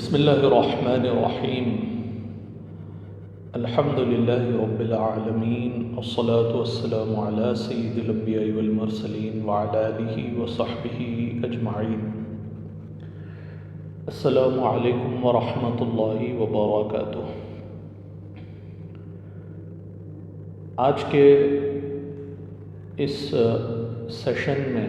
بسم اللہ الرحمن الرحیم الحمد للہ رب العالمین والصلاة والسلام علی سید الانبیاء والمرسلین وعلی آلہ وصحبہ اجمعین۔ السلام علیکم ورحمۃ اللہ وبرکاتہ۔ آج کے اس سیشن میں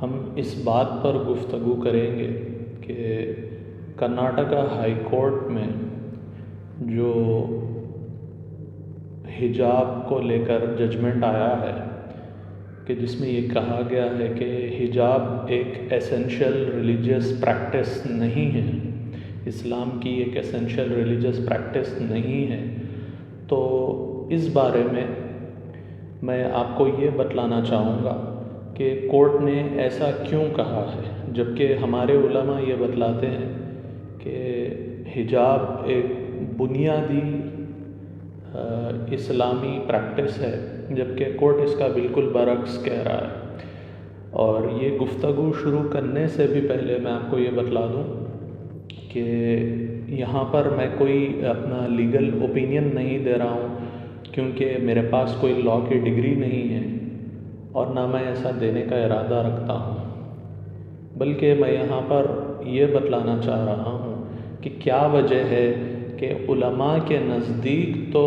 ہم اس بات پر گفتگو کریں گے کہ کرناٹکا ہائی کورٹ میں جو حجاب کو لے کر ججمنٹ آیا ہے کہ جس میں یہ کہا گیا ہے کہ حجاب ایک ایسینشیل ریلیجیس پریکٹس نہیں ہے، اسلام کی ایک ایسینشیل ریلیجیس پریکٹس نہیں ہے، تو اس بارے میں آپ کو یہ بتلانا چاہوں گا کہ کورٹ نے ایسا کیوں کہا ہے، جبکہ ہمارے علماء یہ بتلاتے ہیں کہ حجاب ایک بنیادی اسلامی پریکٹس ہے، جبکہ کورٹ اس کا بالکل برعکس کہہ رہا ہے۔ اور یہ گفتگو شروع کرنے سے بھی پہلے میں آپ کو یہ بتلا دوں کہ یہاں پر میں کوئی اپنا لیگل اوپینین نہیں دے رہا ہوں، کیونکہ میرے پاس کوئی لاء کی ڈگری نہیں ہے اور نہ میں ایسا دینے کا ارادہ رکھتا ہوں، بلکہ میں یہاں پر یہ بتلانا چاہ رہا ہوں کہ کیا وجہ ہے کہ علماء کے نزدیک تو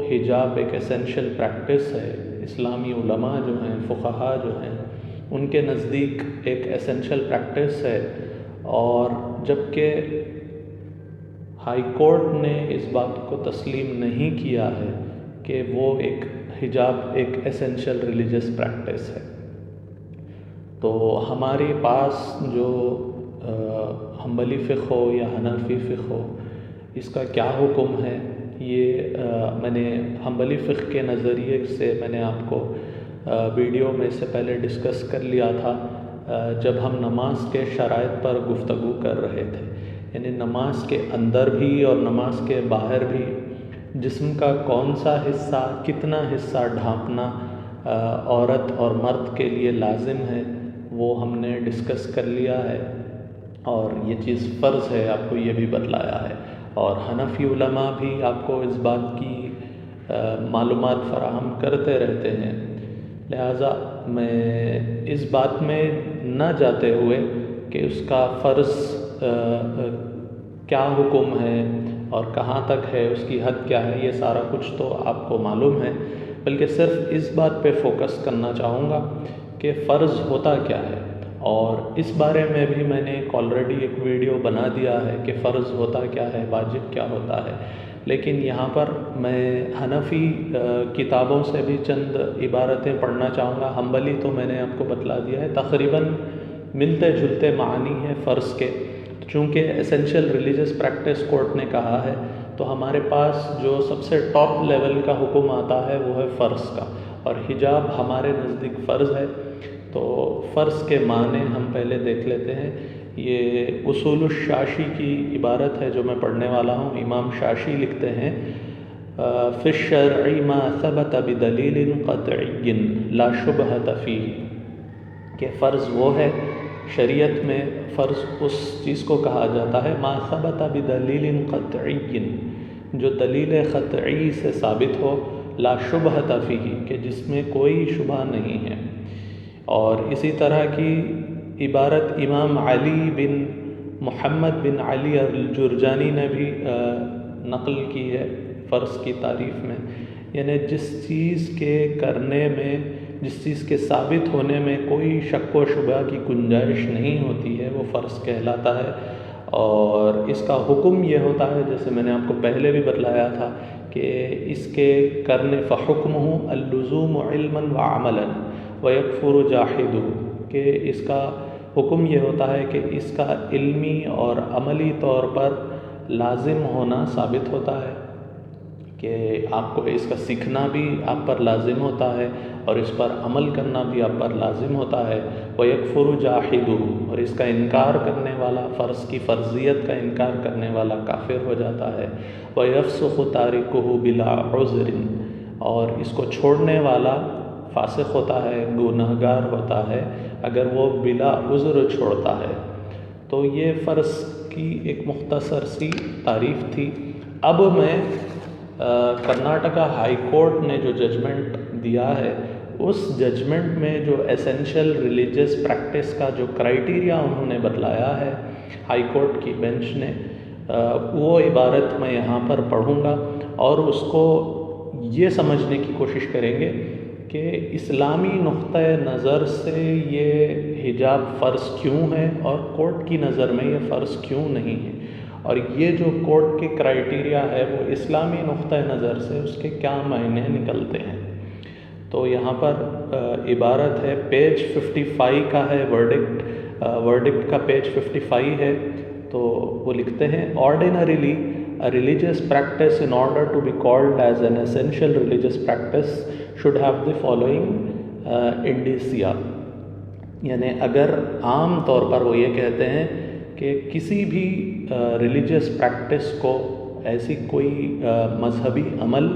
حجاب ایک ایسینشیل پریکٹس ہے، اسلامی علماء جو ہیں، فقہاء جو ہیں، ان کے نزدیک ایک ایسینشیل پریکٹس ہے، اور جبکہ ہائی کورٹ نے اس بات کو تسلیم نہیں کیا ہے کہ وہ ایک حجاب ایک ایسینشیل ریلیجیس پریکٹس ہے۔ تو ہمارے پاس جو حنبلی فقہ ہو یا حنفی فقہ ہو، اس کا کیا حکم ہے، یہ میں نے حنبلی فقہ کے نظریے سے میں نے آپ کو ویڈیو میں سے پہلے ڈسکس کر لیا تھا جب ہم نماز کے شرائط پر گفتگو کر رہے تھے، یعنی نماز کے اندر بھی اور نماز کے باہر بھی جسم کا کون سا حصہ، کتنا حصہ ڈھانپنا عورت اور مرد کے لیے لازم ہے، وہ ہم نے ڈسکس کر لیا ہے، اور یہ چیز فرض ہے، آپ کو یہ بھی بتلایا ہے، اور حنفی علماء بھی آپ کو اس بات کی معلومات فراہم کرتے رہتے ہیں۔ لہٰذا میں اس بات میں نہ جاتے ہوئے کہ اس کا فرض کیا حکم ہے اور کہاں تک ہے، اس کی حد کیا ہے، یہ سارا کچھ تو آپ کو معلوم ہے، بلکہ صرف اس بات پہ فوکس کرنا چاہوں گا کہ فرض ہوتا کیا ہے، اور اس بارے میں بھی میں نے آلریڈی ایک ویڈیو بنا دیا ہے کہ فرض ہوتا کیا ہے، واجب کیا ہوتا ہے، لیکن یہاں پر میں حنفی کتابوں سے بھی چند عبارتیں پڑھنا چاہوں گا۔ حنبلی تو میں نے آپ کو بتلا دیا ہے، تقریباً ملتے جلتے معنی ہیں فرض کے، چونکہ ایسینشیل ریلیجیس پریکٹس کورٹ نے کہا ہے، تو ہمارے پاس جو سب سے ٹاپ لیول کا حکم آتا ہے وہ ہے فرض کا، اور حجاب ہمارے نزدیک فرض ہے۔ تو فرض کے معنی ہم پہلے دیکھ لیتے ہیں۔ یہ اصول الشاشی کی عبارت ہے جو میں پڑھنے والا ہوں۔ امام شاشی لکھتے ہیں فی الشرع ما ثبت بدلیل قطعی لا شبہۃ فیہ، کہ فرض وہ ہے، شریعت میں فرض اس چیز کو کہا جاتا ہے ما ثبت بدلیل قطعی، جو دلیل قطعی سے ثابت ہو، لا شبہۃ فیہ، کہ جس میں کوئی شبہ نہیں ہے۔ اور اسی طرح کی عبارت امام علی بن محمد بن علی الجرجانی نے بھی نقل کی ہے فرض کی تعریف میں، یعنی جس چیز کے کرنے میں، جس چیز کے ثابت ہونے میں کوئی شک و شبہ کی گنجائش نہیں ہوتی ہے، وہ فرض کہلاتا ہے۔ اور اس کا حکم یہ ہوتا ہے، جیسے میں نے آپ کو پہلے بھی بتلایا تھا کہ اس کے کرنے فحکمہ اللزوم علما وعملا وَيَكْفُرُ جَاحِدُهُ، کہ اس کا حکم یہ ہوتا ہے کہ اس کا علمی اور عملی طور پر لازم ہونا ثابت ہوتا ہے، کہ آپ کو اس کا سیکھنا بھی آپ پر لازم ہوتا ہے اور اس پر عمل کرنا بھی آپ پر لازم ہوتا ہے۔ وَيَكْفُرُ جَاحِدُهُ، اور اس کا انکار کرنے والا، فرض کی فرضیت کا انکار کرنے والا کافر ہو جاتا ہے۔ وَيَفْسُقُ تَارِكُهُ بِلَا عُذْرٍ، اور اس کو چھوڑنے والا فاسق ہوتا ہے، گنہگار ہوتا ہے اگر وہ بلا عذر چھوڑتا ہے۔ تو یہ فرض کی ایک مختصر سی تعریف تھی. اب میں کرناٹکا ہائی کورٹ نے جو ججمنٹ دیا ہے اس ججمنٹ میں جو ایسینشیل ریلیجیس پریکٹس کا جو کرائیٹیریا انہوں نے بتلایا ہے ہائی کورٹ کی بینچ نے، وہ عبارت میں یہاں پر پڑھوں گا اور اس کو یہ سمجھنے کی کوشش کریں گے کہ اسلامی نقطۂ نظر سے یہ حجاب فرض کیوں ہے اور کورٹ کی نظر میں یہ فرض کیوں نہیں ہے، اور یہ جو کورٹ کے کرائیٹیریا ہے وہ اسلامی نقطۂ نظر سے اس کے کیا معنی نکلتے ہیں. تو یہاں پر عبارت ہے، پیج 55 کا ہے، ورڈکٹ کا پیج 55 ہے. تو وہ لکھتے ہیں، ordinarily a religious practice in order to be called as an essential religious practice should have the following indicia. یعنی اگر عام طور پر وہ یہ کہتے ہیں کہ کسی بھی ریلیجیس پریکٹس کو، ایسی کوئی مذہبی عمل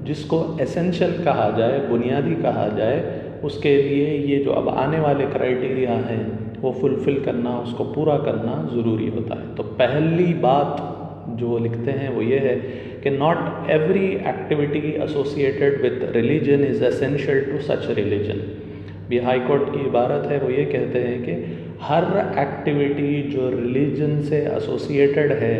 جس کو ایسنشل کہا جائے، بنیادی کہا جائے، اس کے لیے یہ جو اب آنے والے کرائیٹیریا ہیں وہ فلفل کرنا، اس کو پورا کرنا ضروری ہوتا ہے. تو پہلی بات جو لکھتے ہیں وہ یہ ہے کہ not every activity associated with religion is essential to such religion. بھی ہائی کورٹ کی عبارت ہے، وہ یہ کہتے ہیں کہ ہر ایکٹیویٹی جو ریلیجن سے ایسوسیٹیڈ ہے،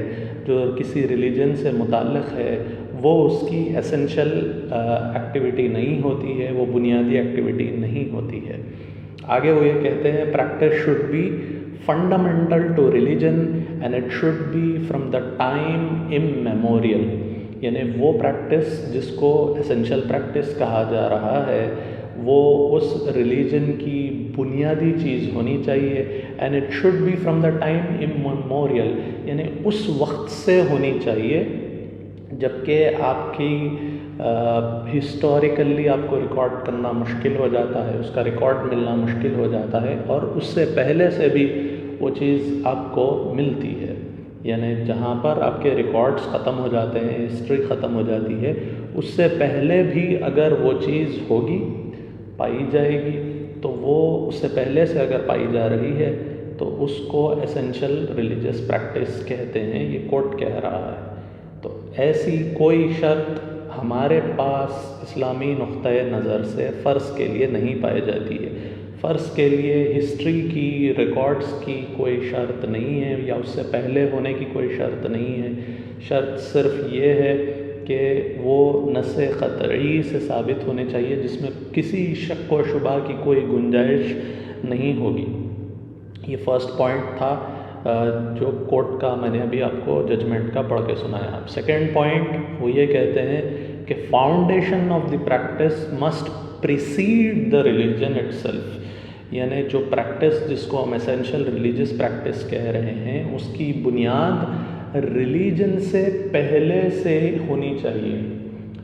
جو کسی ریلیجن سے متعلق ہے، وہ اس کی اسینشیل ایکٹیویٹی نہیں ہوتی ہے، وہ بنیادی ایکٹیویٹی نہیں ہوتی ہے. آگے وہ یہ کہتے ہیں practice should be fundamental to religion and it should be from the time immemorial. یعنی وہ پریکٹس جس کو اسینشیل پریکٹس کہا جا رہا ہے وہ اس ریلیجن کی بنیادی چیز ہونی چاہیے. and it should be from the time immemorial، یعنی اس وقت سے ہونی چاہیے جبکہ آپ کی ہسٹوریکلی آپ کو ریکارڈ کرنا مشکل ہو جاتا ہے، اس کا ریکارڈ ملنا مشکل ہو جاتا ہے، اور اس سے پہلے سے بھی وہ چیز آپ کو ملتی ہے. یعنی جہاں پر آپ کے ریکارڈز ختم ہو جاتے ہیں، ہسٹری ختم ہو جاتی ہے، اس سے پہلے بھی اگر وہ چیز ہوگی، پائی جائے گی، تو وہ اس سے پہلے سے اگر پائی جا رہی ہے تو اس کو ایسینشیل ریلیجیس پریکٹس کہتے ہیں، یہ کورٹ کہہ رہا ہے. تو ایسی کوئی شرط ہمارے پاس اسلامی نقطۂ نظر سے فرض کے لیے نہیں پائی جاتی ہے. فرض کے لیے ہسٹری کی، ریکارڈز کی کوئی شرط نہیں ہے، یا اس سے پہلے ہونے کی کوئی شرط نہیں ہے. شرط صرف یہ ہے کہ وہ نص قطعی سے ثابت ہونے چاہیے جس میں کسی شک و شبہ کی کوئی گنجائش نہیں ہوگی. یہ فرسٹ پوائنٹ تھا جو کورٹ کا میں نے ابھی آپ کو ججمنٹ کا پڑھ کے سنایا. سیکنڈ پوائنٹ وہ یہ کہتے ہیں کہ foundation of the practice must precede the religion it self. یعنی جو پریکٹس جس کو ہم ایسینشیل ریلیجیس پریکٹس کہہ رہے ہیں اس کی بنیاد ریلیجن سے پہلے سے ہونی چاہیے،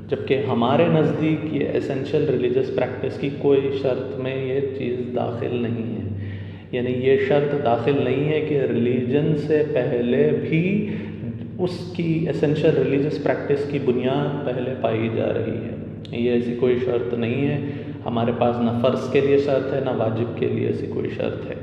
جبکہ ہمارے نزدیک یہ ایسینشیل ریلیجیس پریکٹس کی کوئی شرط میں یہ چیز داخل نہیں ہے. یعنی یہ شرط داخل نہیں ہے کہ ریلیجن سے پہلے بھی اس کی ایسینشیل ریلیجیس پریکٹس کی بنیاد پہلے پائی جا رہی ہے. یہ ایسی کوئی شرط نہیں ہے ہمارے پاس، نہ فرض کے لیے شرط ہے نہ واجب کے لیے ایسی کوئی شرط ہے.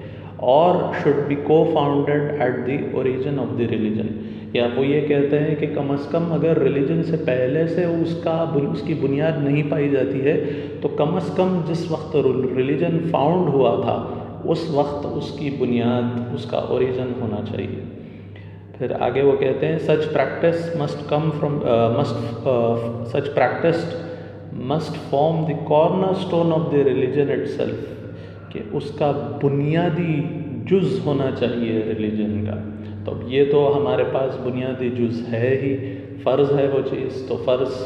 اور شوڈ بی کو founded at the origin of the religion. یا وہ یہ کہتے ہیں کہ کم از کم اگر ریلیجن سے پہلے سے اس کی بنیاد نہیں پائی جاتی ہے تو کم از کم جس وقت ریلیجن فاؤنڈ ہوا تھا اس وقت اس کی بنیاد، اس کا اوریجن ہونا چاہیے. پھر آگے وہ کہتے ہیں such practice must form the cornerstone of the religion itself. کہ اس کا بنیادی جز ہونا چاہیے ریلیجن کا. تو یہ تو ہمارے پاس بنیادی جز ہے ہی، فرض ہے وہ چیز، تو فرض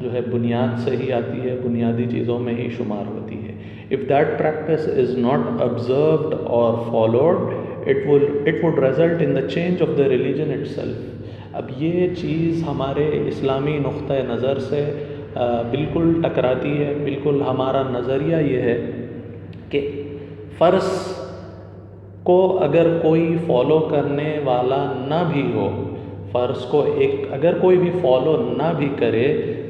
جو ہے بنیاد سے ہی آتی ہے، بنیادی چیزوں میں ہی شمار ہوتی ہے. If that practice is not observed or followed, it would result in the change of the religion itself. اب یہ چیز ہمارے اسلامی نقطۂ نظر سے بالکل ٹکراتی ہے. بالکل ہمارا نظریہ یہ ہے کہ فرض کو اگر کوئی فالو کرنے والا نہ بھی ہو، فرض کو اگر کوئی بھی فالو نہ بھی کرے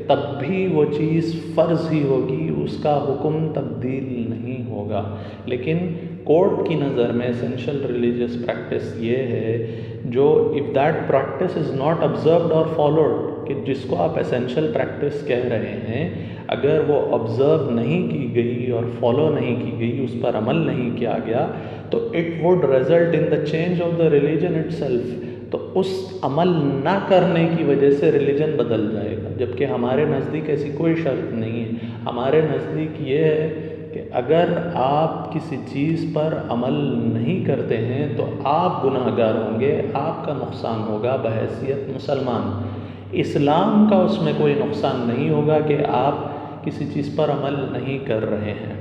تب بھی وہ چیز فرض ہی ہوگی، اس کا حکم تبدیل نہیں ہوگا. لیکن کورٹ کی نظر میں اسینشیل ریلیجیس پریکٹس یہ ہے جو if that practice is not observed اور فالوڈ، کہ جس کو آپ اسینشیل پریکٹس کہہ رہے ہیں، اگر وہ آبزرو نہیں کی گئی اور فالو نہیں کی گئی، اس پر عمل نہیں کیا گیا، تو it would result in the change of the religion it self, تو اس عمل نہ کرنے کی وجہ سے ریلیجن بدل جائے گا، جبکہ ہمارے نزدیک ایسی کوئی شرط نہیں ہے۔ ہمارے نزدیک یہ ہے کہ اگر آپ کسی چیز پر عمل نہیں کرتے ہیں تو آپ گناہ گار ہوں گے، آپ کا نقصان ہوگا بحیثیت مسلمان۔ اسلام کا اس میں کوئی نقصان نہیں ہوگا کہ آپ کسی چیز پر عمل نہیں کر رہے ہیں۔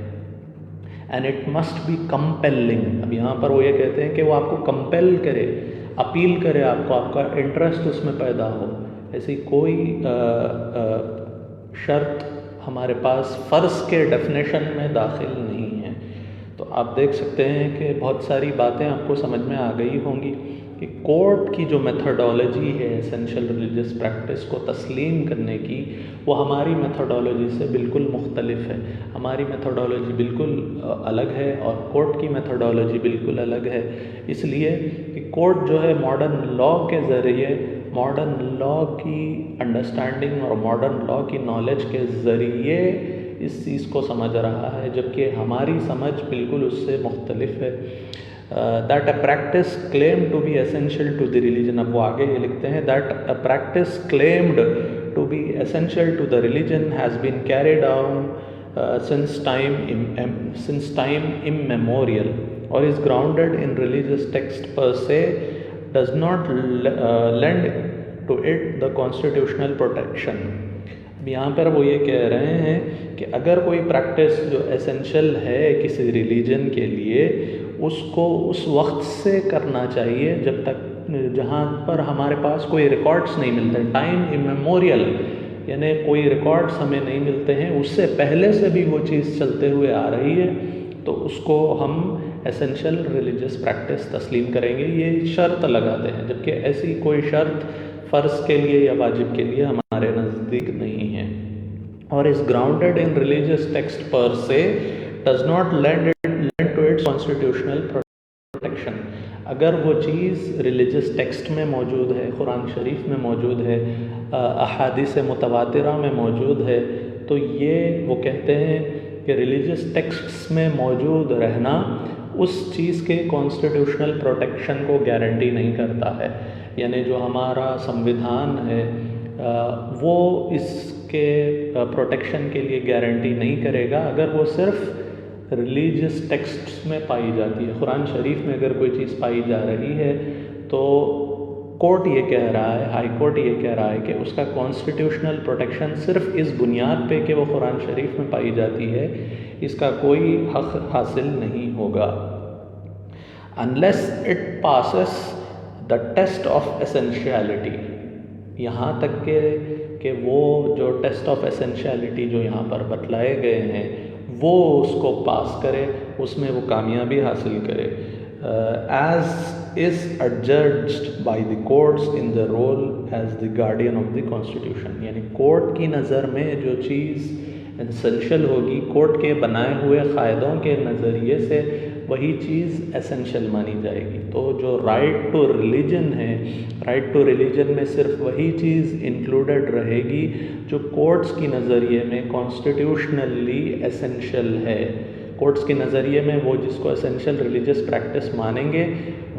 And it must be compelling, اب یہاں پر وہ یہ کہتے ہیں کہ وہ آپ کو کمپیل کرے، اپیل کرے آپ کو، آپ کا انٹرسٹ اس میں پیدا ہو۔ ایسی کوئی شرط ہمارے پاس فرض کے ڈیفینیشن میں داخل نہیں ہے۔ تو آپ دیکھ سکتے ہیں کہ بہت ساری باتیں آپ کو سمجھ میں آ گئی ہوں گی کہ کورٹ کی جو میتھڈالوجی ہے اسینشیل ریلیجیس پریکٹس کو تسلیم کرنے کی، وہ ہماری میتھڈالوجی سے بالکل مختلف ہے۔ ہماری میتھڈالوجی بالکل الگ ہے اور کورٹ کی میتھڈالوجی بالکل الگ ہے، اس لیے کہ کورٹ جو ہے ماڈرن لاء کے ذریعے، ماڈرن لاء کی انڈرسٹینڈنگ اور ماڈرن لاء کی نالج کے ذریعے اس چیز کو سمجھ رہا ہے، جبکہ ہماری سمجھ بالکل اس سے مختلف ہے۔ that a practice claimed to be essential to the religion، اب وہ آگے یہ لکھتے ہیں that a practice claimed to be essential to the religion has been carried on since time immemorial or is grounded in religious text per se does not lend to it the constitutional protection۔ اب یہاں پر وہ یہ کہہ رہے ہیں کہ اگر کوئی پریکٹس جو اسینشیل ہے کسی ریلیجن کے لیے، اس کو اس وقت سے کرنا چاہیے جب تک جہاں پر ہمارے پاس کوئی ریکارڈز نہیں ملتے، ٹائم امیموریل، یعنی کوئی ریکارڈز ہمیں نہیں ملتے ہیں، اس سے پہلے سے بھی وہ چیز چلتے ہوئے آ رہی ہے، تو اس کو ہم اسینشیل ریلیجیس پریکٹس تسلیم کریں گے، یہ شرط لگاتے ہیں، جبکہ ایسی کوئی شرط فرض کے لیے یا واجب کے لیے ہمارے نزدیک نہیں ہے۔ اور اس گراؤنڈیڈ ان ریلیجیس ٹیکسٹ پر سے does not lend to its constitutional protection, اگر وہ چیز ریلیجیس ٹیکسٹ میں موجود ہے، قرآن شریف میں موجود ہے، احادیث متواترہ میں موجود ہے، تو یہ وہ کہتے ہیں کہ ریلیجیس ٹیکسٹس میں موجود رہنا اس چیز کے کانسٹیٹیوشنل پروٹیکشن کو گارنٹی نہیں کرتا ہے، یعنی جو ہمارا سمویدھان ہے وہ اس کے پروٹیکشن کے لیے گارنٹی نہیں کرے گا اگر وہ صرف ریلیجیس ٹیکسٹس میں پائی جاتی ہے۔ قرآن شریف میں اگر کوئی چیز پائی جا رہی ہے تو کورٹ یہ کہہ رہا ہے، ہائی کورٹ یہ کہہ رہا ہے کہ اس کا کانسٹیٹیوشنل پروٹیکشن صرف اس بنیاد پہ کہ وہ قرآن شریف میں پائی جاتی ہے، اس کا کوئی حق حاصل نہیں ہوگا۔ unless it passes the test of essentiality، یہاں تک کہ وہ جو ٹیسٹ آف اسینشیلٹی جو یہاں پر بتلائے گئے ہیں وہ اس کو پاس کرے، اس میں وہ کامیابی حاصل کرے۔ As is adjudged by the courts in the role as the guardian of the constitution، یعنی کورٹ کی نظر میں جو چیز اسینشیل ہوگی، کورٹ کے بنائے ہوئے قاعدوں کے نظریے سے وہی چیز اسینشیل مانی جائے گی۔ تو جو رائٹ ٹو ریلیجن ہے، رائٹ ٹو ریلیجن میں صرف وہی چیز انکلوڈڈ رہے گی جو کورٹس کی نظریے میں کانسٹیٹیوشنلی اسینشیل ہے۔ کورٹس کے نظریے میں وہ جس کو اسینشیل ریلیجیس پریکٹس مانیں گے،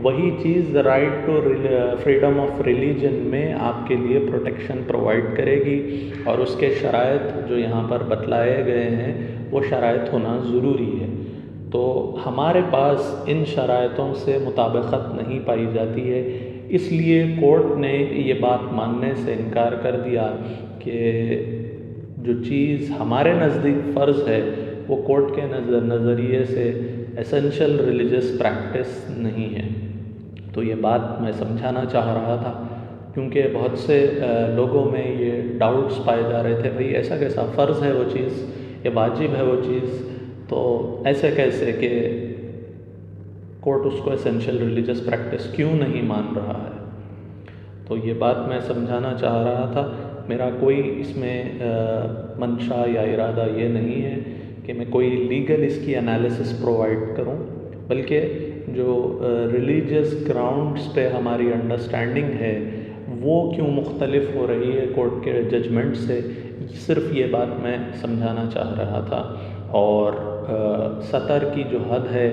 وہی چیز right to freedom of religion میں آپ کے لیے پروٹیکشن پرووائڈ کرے گی، اور اس کے شرائط جو یہاں پر بتلائے گئے ہیں وہ شرائط ہونا ضروری ہے۔ تو ہمارے پاس ان شرائطوں سے مطابقت نہیں پائی جاتی ہے، اس لیے کورٹ نے یہ بات ماننے سے انکار کر دیا کہ جو چیز ہمارے نزدیک فرض ہے وہ کورٹ کے نظریے سے اسینشیل ریلیجیس پریکٹس نہیں ہے۔ تو یہ بات میں سمجھانا چاہ رہا تھا، کیونکہ بہت سے لوگوں میں یہ ڈاؤٹس پائے جا رہے تھے، بھئی ایسا کیسا فرض ہے وہ چیز، یہ واجب ہے وہ چیز، تو ایسے کیسے کہ کورٹ اس کو اسینشیل ریلیجیس پریکٹس کیوں نہیں مان رہا ہے۔ تو یہ بات میں سمجھانا چاہ رہا تھا۔ میرا کوئی اس میں منشا یا ارادہ یہ نہیں ہے کہ میں کوئی لیگل اس کی انالیسس پرووائڈ کروں، بلکہ جو ریلیجیس گراؤنڈس پہ ہماری انڈرسٹینڈنگ ہے وہ کیوں مختلف ہو رہی ہے کورٹ کے ججمنٹ سے، صرف یہ بات میں سمجھانا چاہ رہا تھا۔ اور سطر کی جو حد ہے،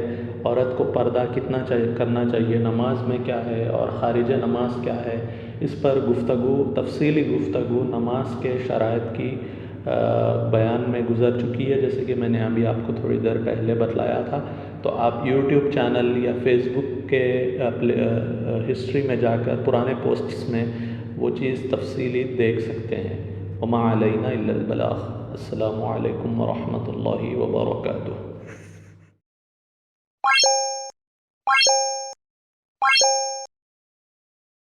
عورت کو پردہ کتنا کرنا چاہیے، نماز میں کیا ہے اور خارج نماز کیا ہے، اس پر تفصیلی گفتگو نماز کے شرائط کی بیان میں گزر چکی ہے، جیسے کہ میں نے ابھی آپ کو تھوڑی دیر پہلے بتلایا تھا۔ تو آپ یوٹیوب چینل یا فیس بک کے ہسٹری میں جا کر پرانے پوسٹس میں وہ چیز تفصیلی دیکھ سکتے ہیں۔ وما علینا الا البلاغ۔ السلام علیکم ورحمۃ اللہ وبرکاتہ۔